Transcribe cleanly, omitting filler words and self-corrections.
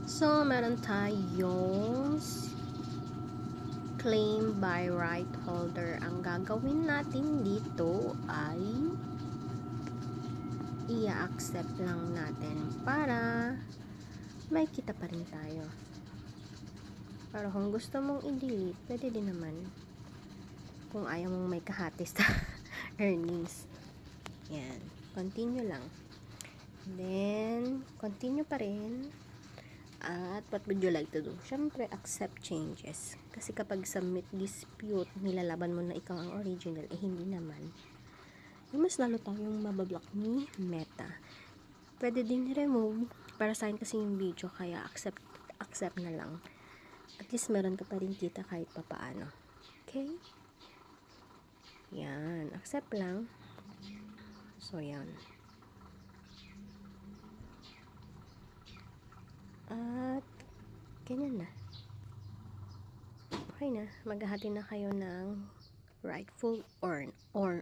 So, meron tayong claim by right holder. Ang gagawin natin dito ay i-accept lang natin para may kita pa rin tayo. Pero kung gusto mong i-delete, pwede din naman. Kung ayaw mong may kahati sa earnings. Yan. Continue lang. Then, continue pa rin. At what would you like to do? Siyempre, accept changes. Kasi kapag submit dispute, nilalaban mo na ikaw ang original, hindi naman. Mas lalo tayong mabablock ni Meta. Pwede din remove para sa akin kasi yung video, kaya accept na lang. At least meron ka pa rin kita kahit papaano. Okay? Yan. Accept lang. So, yan. At ganyan na. Okay na. Maghahati na kayo ng rightful owner.